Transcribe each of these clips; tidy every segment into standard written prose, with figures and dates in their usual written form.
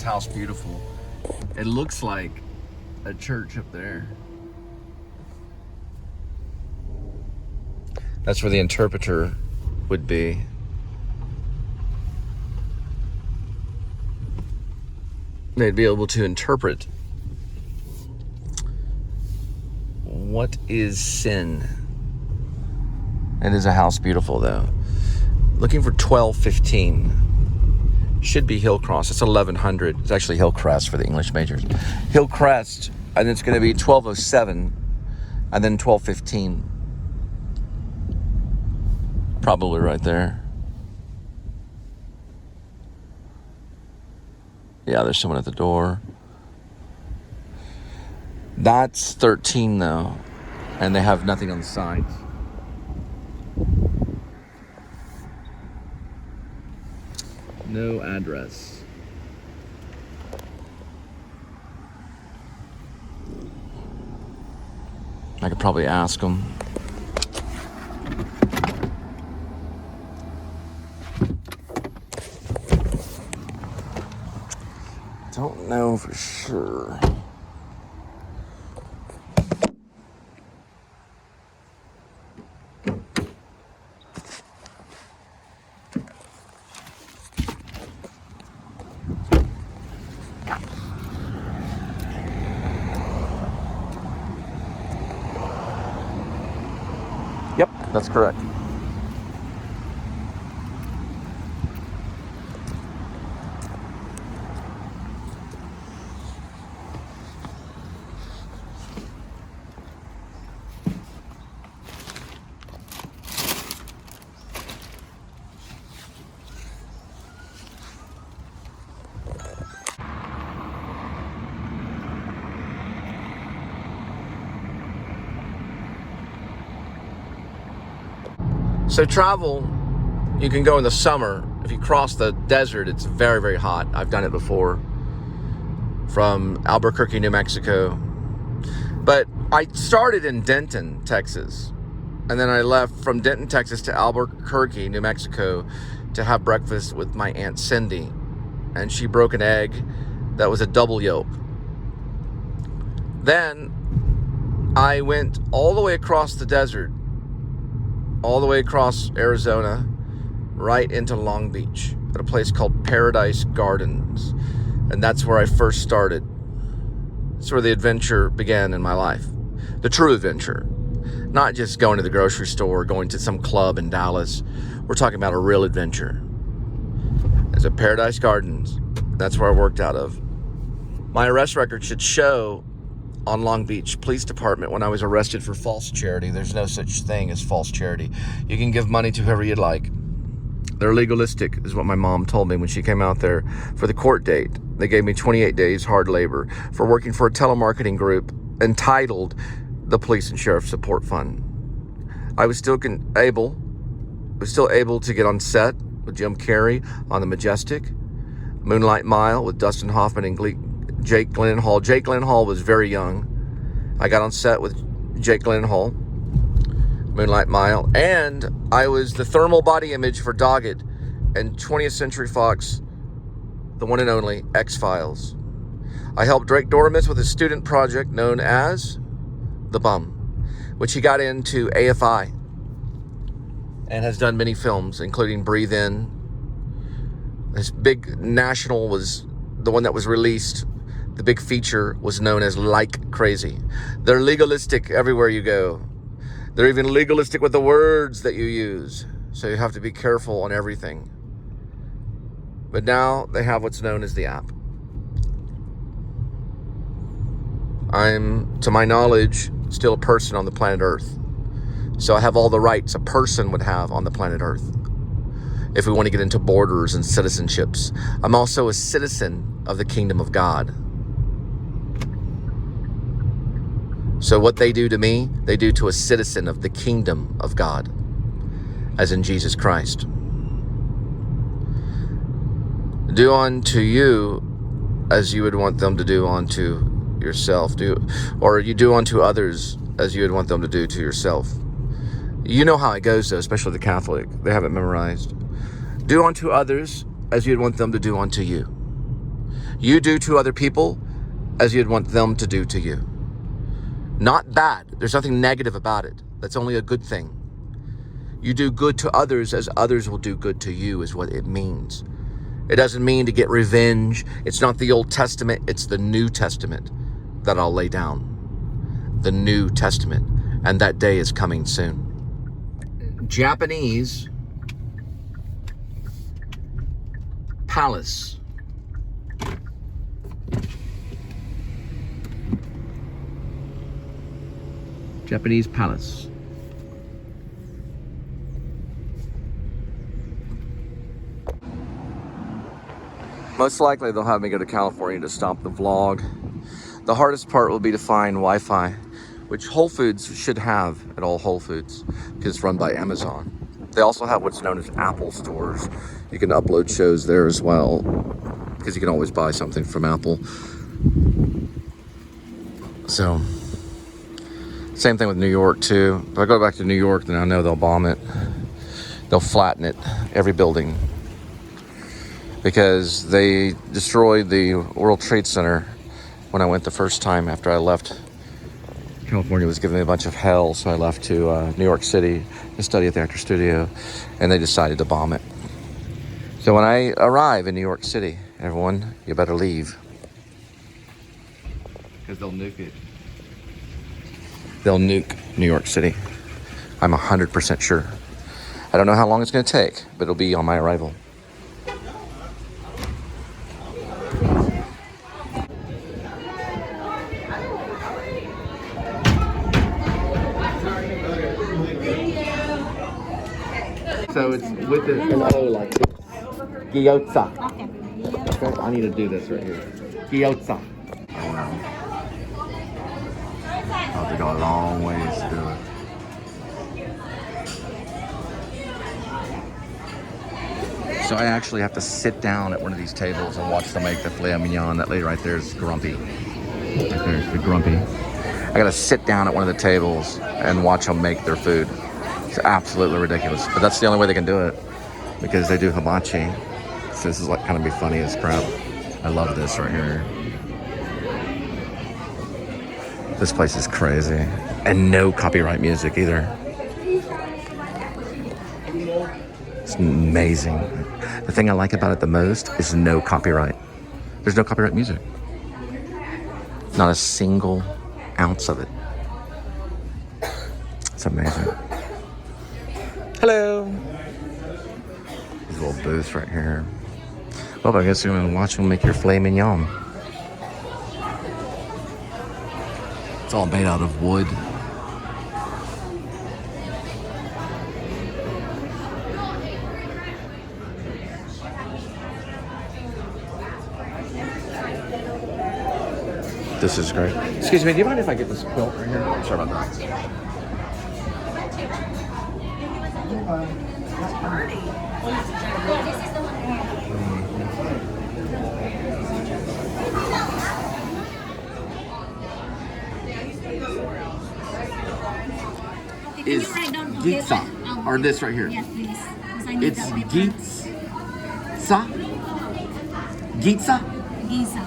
house beautiful. It looks like a church up there. That's where the interpreter would be. They'd be able to interpret what is sin. It is a house beautiful though. Looking for 1215. Should be Hillcross. It's 1100. It's actually Hillcrest for the English majors. Hillcrest, and it's going to be 1207, and then 1215. Probably right there. Yeah, there's someone at the door. That's 13 though, and they have nothing on the sides. No address. I could probably ask them. Don't know for sure. Yep, that's correct. So travel, you can go in the summer. If you cross the desert, it's very, very hot. I've done it before. From Albuquerque, New Mexico. But I started in Denton, Texas. And then I left from Denton, Texas to Albuquerque, New Mexico to have breakfast with my Aunt Cindy. And she broke an egg that was a double yolk. Then I went all the way across the desert, all the way across Arizona, right into Long Beach at a place called Paradise Gardens. And that's where I first started. That's where the adventure began in my life. The true adventure. Not just going to the grocery store or going to some club in Dallas. We're talking about a real adventure. It's at Paradise Gardens. That's where I worked out of. My arrest record should show on Long Beach Police Department when I was arrested for false charity. There's no such thing as false charity. You can give money to whoever you'd like. They're legalistic, is what my mom told me when she came out there for the court date. They gave me 28 days hard labor for working for a telemarketing group entitled the Police and Sheriff Support Fund. I was still able to get on set with Jim Carrey on The Majestic, Moonlight Mile with Dustin Hoffman and Jake Gyllenhaal. Jake Gyllenhaal was very young. I got on set with Jake Gyllenhaal, Moonlight Mile, and I was the thermal body image for Doggett and 20th Century Fox, the one and only X-Files. I helped Drake Doremus with a student project known as The Bum, which he got into AFI and has done many films, including Breathe In. His big national was the one that was released. The big feature was known as Like Crazy. They're legalistic everywhere you go. They're even legalistic with the words that you use. So you have to be careful on everything. But now they have what's known as the app. I'm, to my knowledge, still a person on the planet Earth. So I have all the rights a person would have on the planet Earth. If we want to get into borders and citizenships. I'm also a citizen of the kingdom of God. So what they do to me, they do to a citizen of the kingdom of God, as in Jesus Christ. Do unto you as you would want them to do unto yourself. Or you do unto others as you would want them to do to yourself. You know how it goes, though, especially the Catholic. They have it memorized. Do unto others as you'd want them to do unto you. You do to other people as you'd want them to do to you. Not bad. There's nothing negative about it. That's only a good thing. You do good to others as others will do good to you is what it means. It doesn't mean to get revenge. It's not the Old Testament. It's the New Testament that I'll lay down. The New Testament. And that day is coming soon. Japanese palace. Japanese palace. Most likely they'll have me go to California to stop the vlog. The hardest part will be to find Wi-Fi, which Whole Foods should have at all Whole Foods because it's run by Amazon. They also have what's known as Apple stores. You can upload shows there as well because you can always buy something from Apple. So, same thing with New York too. If I go back to New York, then I know they'll bomb it. They'll flatten it, every building. Because they destroyed the World Trade Center when I went the first time after I left. California was giving me a bunch of hell, so I left to New York City to study at the Actor Studio, and they decided to bomb it. So when I arrive in New York City, everyone, you better leave. Because they'll nuke it. They'll nuke New York City. I'm 100% sure. I don't know how long it's going to take, but it'll be on my arrival. So it's with an O like this. Gyotza. Okay, I need to do this right here. Gyotza. Oh no. I'll have to go a long ways to do it. So I actually have to sit down at one of these tables and watch them make the filet mignon. That lady right there is grumpy. Right there's the grumpy. I gotta sit down at one of the tables and watch them make their food. It's absolutely ridiculous, but that's the only way they can do it because they do hibachi. So this is like kind of be funny as crap. I love this right here. This place is crazy, and no copyright music either. It's amazing. The thing I like about it the most is no copyright. There's no copyright music. Not a single ounce of it. It's amazing. Hello. These little booths right here. Well, I guess you're gonna watch them make your filet mignon. It's all made out of wood. This is great. Excuse me, do you mind if I get this quilt right here? Sorry about that. Is Gitza, or this right here? Yes, please. It's Gitza? Gitza? Giza.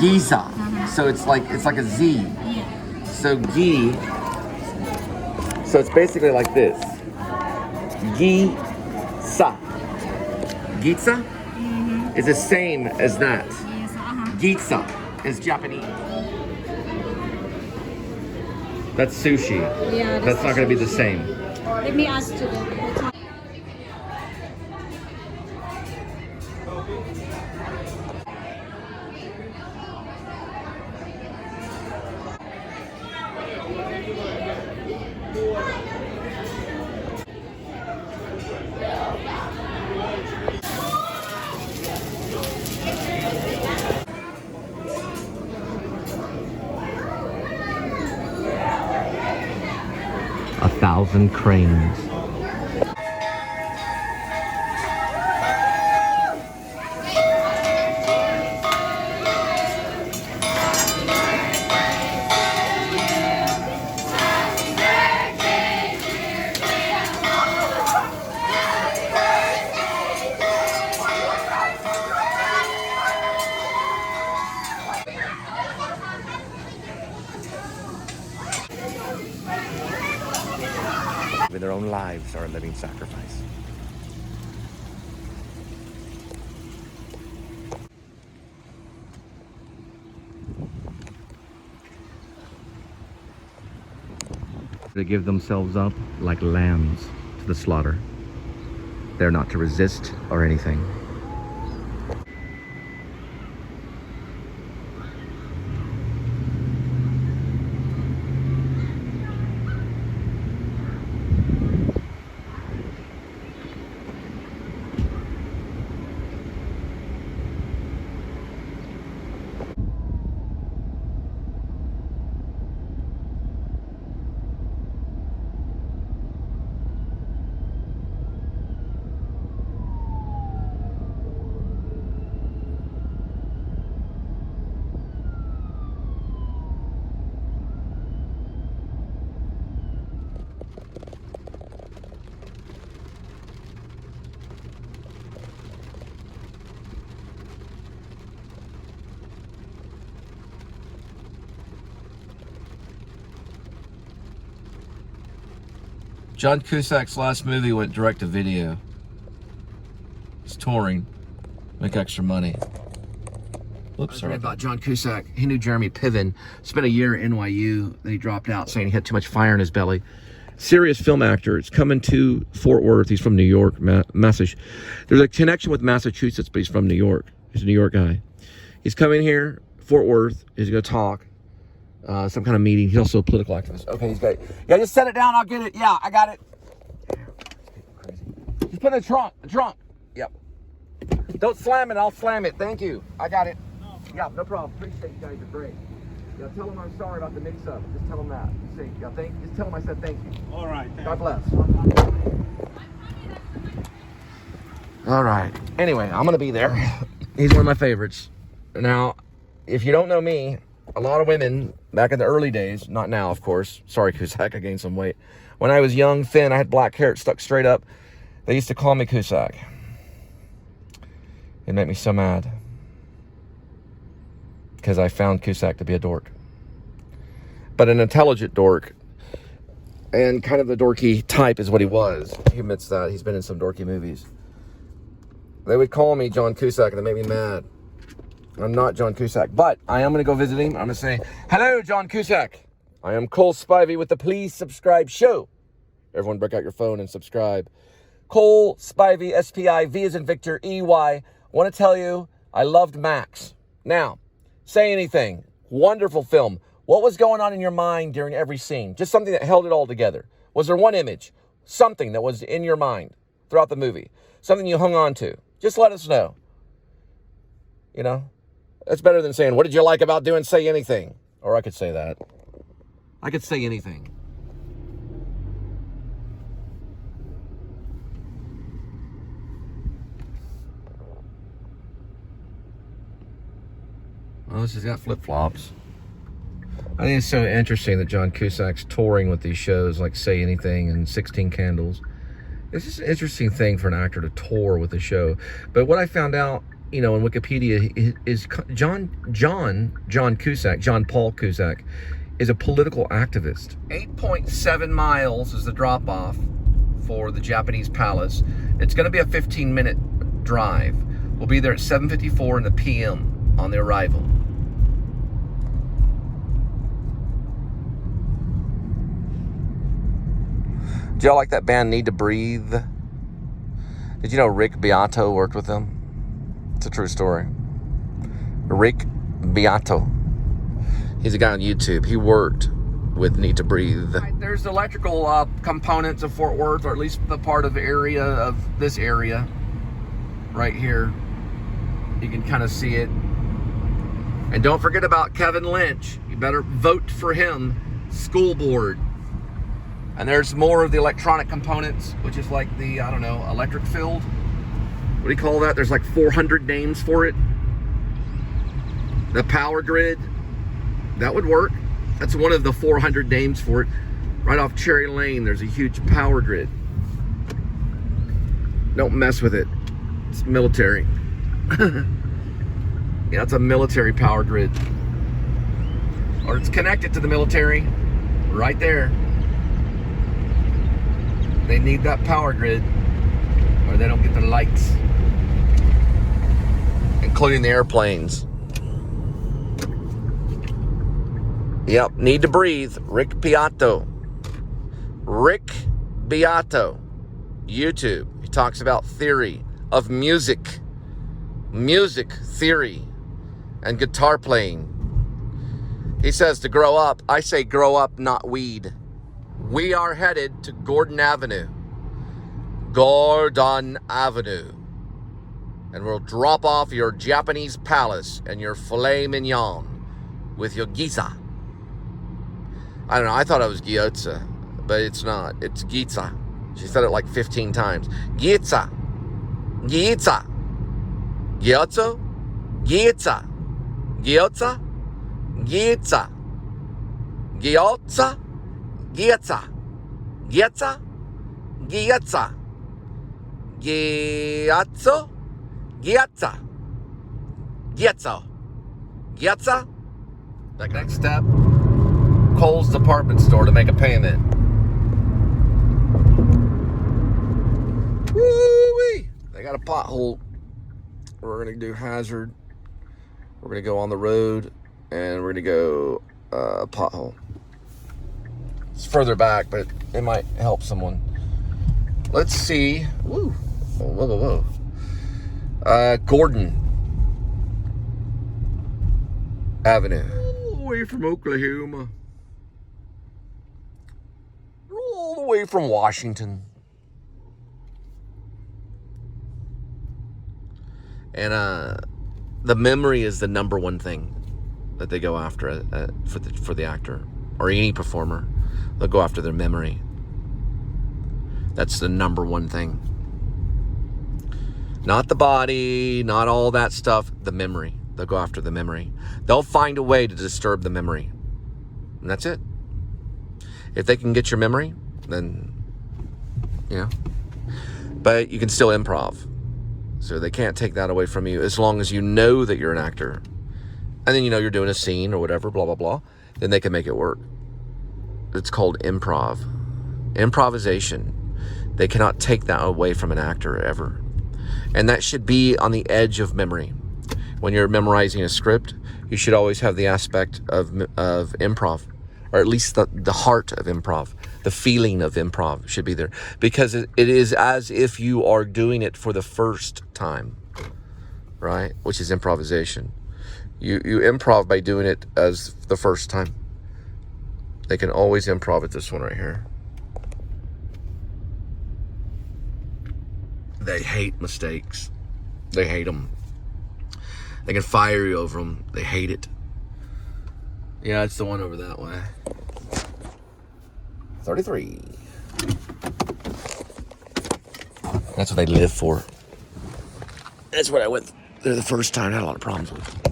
Giza. So it's like a Z. Yeah. So Gi. So it's basically like this. Gitza. Gitza is the same as that. Yes. Gitza is Japanese. That's sushi. Yeah. That's not going to be the same. Let me ask to the A 1,000 cranes. Even their own lives are a living sacrifice. They give themselves up like lambs to the slaughter. They're not to resist or anything. John Cusack's last movie went direct to video. He's touring, make extra money. Whoops, sorry about John Cusack. He knew Jeremy Piven. Spent a year at NYU. Then he dropped out saying he had too much fire in his belly. Serious film actor. It's coming to Fort Worth. He's from New York, Massachusetts. There's a connection with Massachusetts, but he's from New York. He's a New York guy. He's coming here, Fort Worth. He's going to talk. Some kind of meeting. He's also a political activist. Okay, he's got. Yeah, just set it down. I'll get it. Yeah, I got it. Crazy. Just put it in the trunk. The trunk. Yep. Don't slam it. I'll slam it. Thank you. I got it. Yeah, no problem. Appreciate you guys. Are great. Yeah, tell them I'm sorry about the mix-up. Just tell them that. Say, yeah, just tell them I said thank you. All right. God bless. All right. Anyway, I'm gonna be there. He's one of my favorites. Now, if you don't know me, a lot of women back in the early days, not now, of course. Sorry, Cusack, I gained some weight. When I was young, thin, I had black hair, it stuck straight up. They used to call me Cusack. It made me so mad. Because I found Cusack to be a dork. But an intelligent dork. And kind of the dorky type is what he was. He admits that. He's been in some dorky movies. They would call me John Cusack and it made me mad. I'm not John Cusack, but I am going to go visit him. I'm going to say, hello, John Cusack. I am Cole Spivey with the Please Subscribe Show. Everyone break out your phone and subscribe. Cole Spivey, S-P-I-V as in Victor, E-Y. Want to tell you, I loved Max. Now, Say Anything. Wonderful film. What was going on in your mind during every scene? Just something that held it all together. Was there one image? Something that was in your mind throughout the movie? Something you hung on to? Just let us know. You know? That's better than saying, what did you like about doing Say Anything? Or I could say that. I could say anything. Well, she's got flip-flops. I think it's so interesting that John Cusack's touring with these shows like Say Anything and 16 Candles. It's just an interesting thing for an actor to tour with a show. But what I found out, you know, in Wikipedia is John Cusack, John Paul Cusack, is a political activist. 8.7 miles is the drop-off for the Japanese palace. It's going to be a 15-minute drive. We'll be there at 7:54 in the p.m. on the arrival. Do y'all like that band Need to Breathe? Did you know Rick Beato worked with them? It's a true story. Rick Beato. He's a guy on YouTube. He worked with Need to Breathe. There's electrical components of Fort Worth, or at least the part of the area of this area right here. You can kind of see it. And don't forget about Kevin Lynch. You better vote for him. School board. And there's more of the electronic components, which is like the, I don't know, electric field. What do you call that? There's like 400 names for it. The power grid. That would work. That's one of the 400 names for it. Right off Cherry Lane, there's a huge power grid. Don't mess with it. It's military. Yeah, it's a military power grid. Or it's connected to the military. Right there. They need that power grid or they don't get the lights, including the airplanes. Yep, need to breathe. Rick Beato. Rick Beato. YouTube. He talks about theory of music. Music theory and guitar playing. He says to grow up. I say grow up, not weed. We are headed to Gordon Avenue. Gordon Avenue. And we'll drop off your Japanese palace and your filet mignon with your giza. I don't know, I thought it was gyozza, but it's not. It's giza. She said it like 15 times. Giza. Giza. Gyozzo? Giza. Gyozza? Giza. Gyozza? Giza. Giza? Giza. Gyozzo? Giza. Gyozzo. Gyozza? The next step, Cole's department store to make a payment. Woo-wee! They got a pothole. We're going to do hazard. We're going to go on the road, and we're going to go pothole. It's further back, but it might help someone. Let's see. Woo! Whoa, whoa, whoa. Gordon Avenue. All the way from Oklahoma. All the way from Washington. And the memory is the number one thing that they go after for the actor or any performer. They'll go after their memory. That's the number one thing. Not the body, not all that stuff, the memory. They'll go after the memory. They'll find a way to disturb the memory. And that's it. If they can get your memory, then, you know. But you can still improv. So they can't take that away from you as long as you know that you're an actor. And then you know you're doing a scene or whatever, blah, blah, blah. Then they can make it work. It's called improv. Improvisation. They cannot take that away from an actor ever. And that should be on the edge of memory. When you're memorizing a script, you should always have the aspect of improv. Or at least the heart of improv. The feeling of improv should be there. Because it is as if you are doing it for the first time. Right? Which is improvisation. You improv by doing it as the first time. They can always improv at this one right here. They hate mistakes. They hate them. They can fire you over them. They hate it. Yeah, it's the one over that way. 33. That's what they live for. That's what I went there the first time. I had a lot of problems with.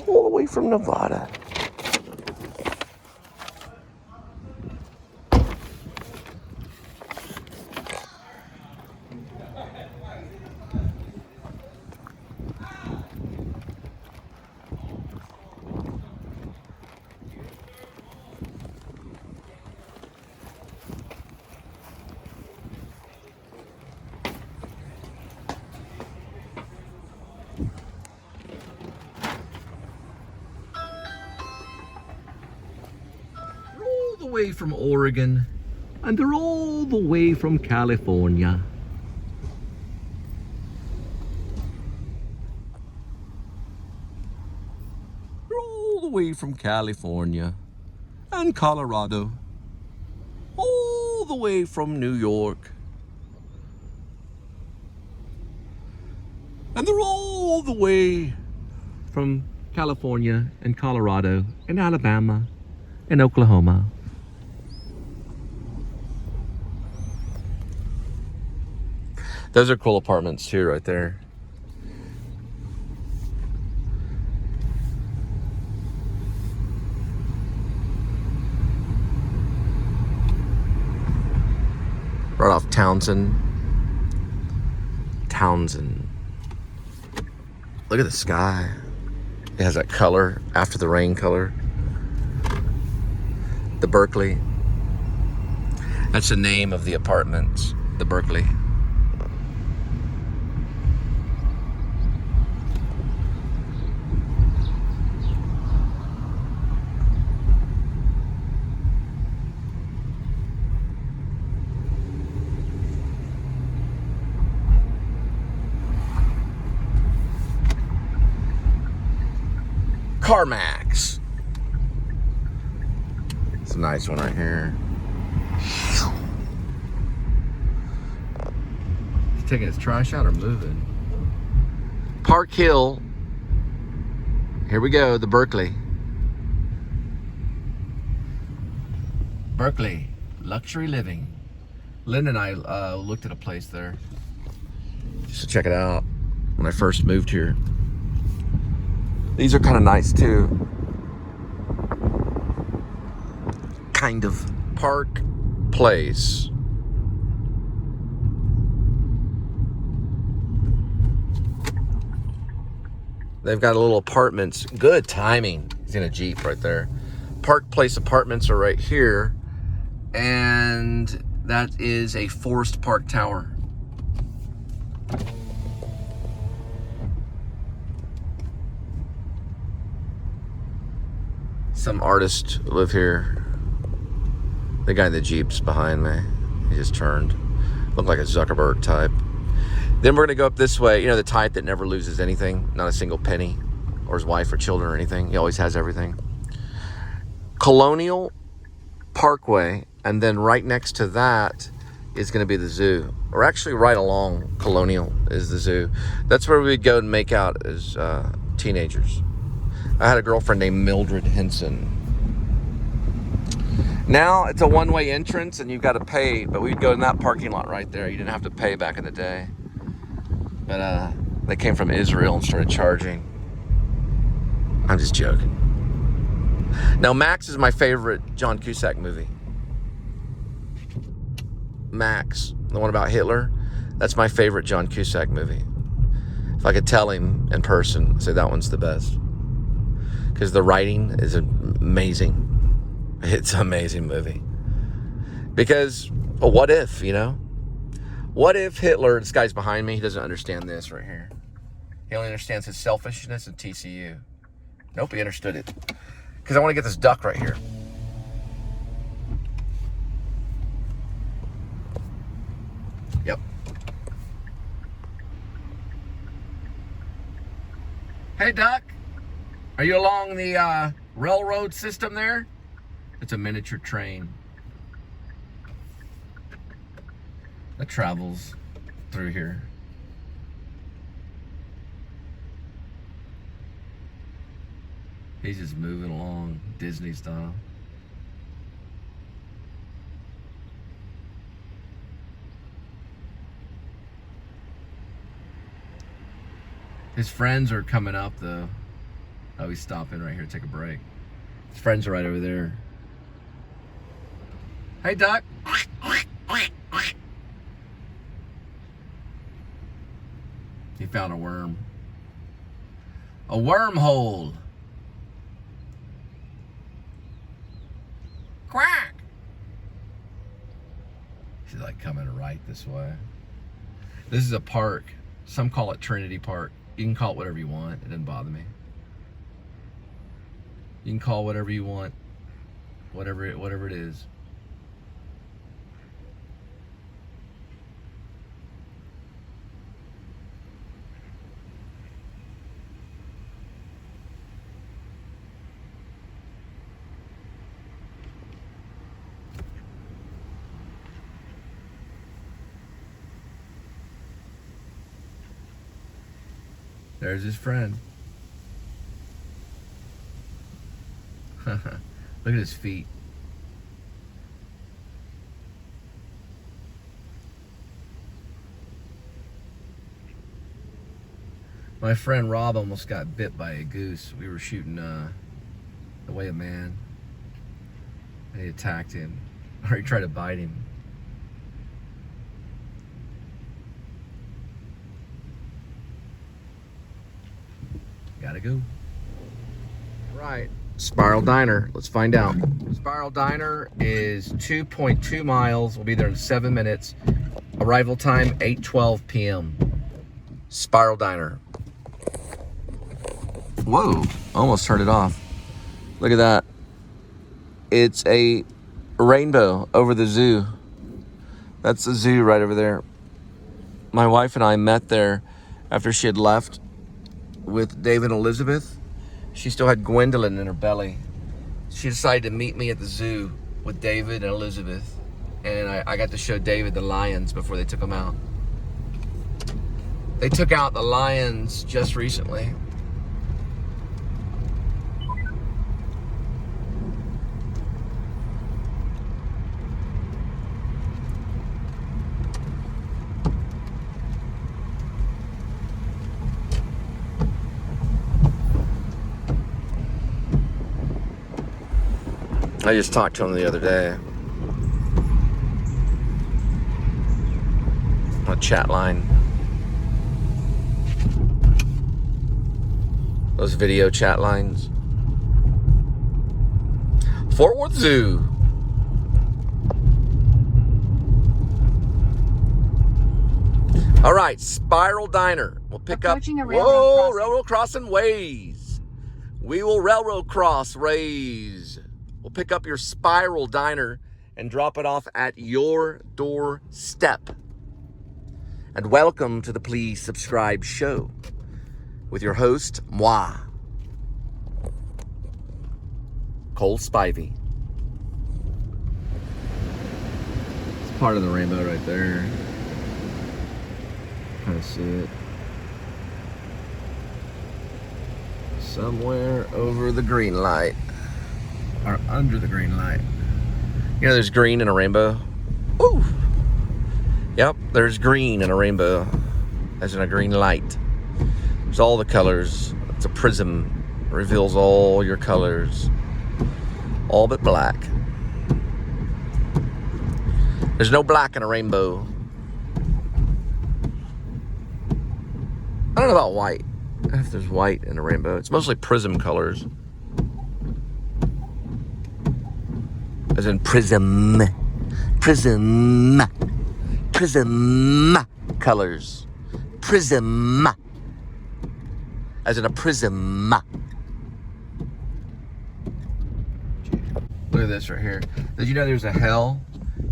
All the way from Nevada. Way from Oregon, and they're all the way from California. They're all the way from California and Colorado, all the way from New York, and they're all the way from California and Colorado and Alabama and Oklahoma. Those are cool apartments too, right there. Right off Townsend. Townsend. Look at the sky. It has that color, after the rain color. The Berkeley. That's the name of the apartments, the Berkeley. CarMax. It's a nice one right here. He's taking his trash out or moving? Park Hill. Here we go, the Berkeley. Berkeley, luxury living. Lynn and I looked at a place there just to check it out when I first moved here. These are kind of nice too. Kind of. Park Place. They've got a little apartments. Good timing. He's in a Jeep right there. Park Place apartments are right here. And that is a Forest Park Tower. Some artists live here. The guy in the Jeep's behind me. He just turned. Looked like a Zuckerberg type. Then we're gonna go up this way. You know, the type that never loses anything, not a single penny, or his wife or children or anything. He always has everything. Colonial Parkway, and then right next to that is gonna be the zoo. Or actually right along Colonial is the zoo. That's where we'd go and make out as teenagers. I had a girlfriend named Mildred Henson. Now it's a one-way entrance and you've got to pay, but we'd go in that parking lot right there. You didn't have to pay back in the day. But they came from Israel and started charging. I'm just joking. Now Max is my favorite John Cusack movie. Max, the one about Hitler, that's my favorite John Cusack movie. If I could tell him in person, I'd say that one's the best. Because the writing is amazing. It's an amazing movie. Because, well, what if, you know? What if Hitler, this guy's behind me, he doesn't understand this right here. He only understands his selfishness and TCU. Nope, he understood it. Because I want to get this duck right here. Yep. Hey, duck. Are you along the railroad system there? It's a miniature train that travels through here. He's just moving along Disney style. His friends are coming up though. Oh, he's stopping right here to take a break. His friends are right over there. Hey, duck. He found a worm. A wormhole. Quack. She's like coming right this way. This is a park. Some call it Trinity Park. You can call it whatever you want. It doesn't bother me. You can call whatever you want, whatever it is. There's his friend. Look at his feet. My friend Rob almost got bit by a goose. We were shooting The Way of Man, and he attacked him, or he tried to bite him. Gotta go. All right, Spiral Diner. Let's find out. Spiral Diner is 2.2 miles. We'll be there in 7 minutes. Arrival time 8:12 p.m. Spiral Diner. Whoa, almost turned it off. Look at that. It's a rainbow over the zoo. That's the zoo right over there. My wife and I met there after she had left with David and Elizabeth. She still had Gwendolyn in her belly. She decided to meet me at the zoo with David and Elizabeth. And I got to show David the lions before they took them out. They took out the lions just recently. I just talked to him the other day. On a chat line. Those video chat lines. Fort Worth Zoo. All right, Spiral Diner. We'll pick Approaching up. a railroad crossing. Railroad crossing ways. We will railroad cross ways. We'll pick up your Spiral Diner and drop it off at your doorstep. And welcome to the Please Subscribe show with your host, moi, Cole Spivey. It's part of the rainbow right there. Kind of see it. Somewhere over the green light. Or under the green light. You know there's green in a rainbow? Ooh! Yep, there's green in a rainbow. As in a green light. There's all the colors. It's a prism. It reveals all your colors. All but black. There's no black in a rainbow. I don't know about white. I don't know if there's white in a rainbow. It's mostly prism colors. As in prism. Prism. Prism colors. Prism. As in a prism. Look at this right here. Did you know there's a hell?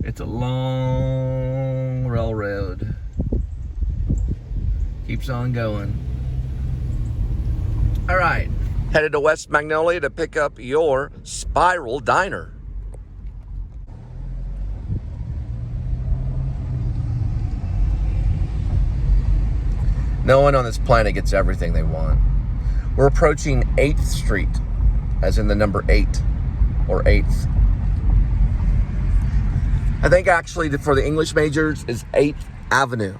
It's a long railroad. Keeps on going. All right. Headed to West Magnolia to pick up your Spiral Diner. No one on this planet gets everything they want. We're approaching 8th Street, as in the number 8, or 8th. I think actually for the English majors is 8th Avenue.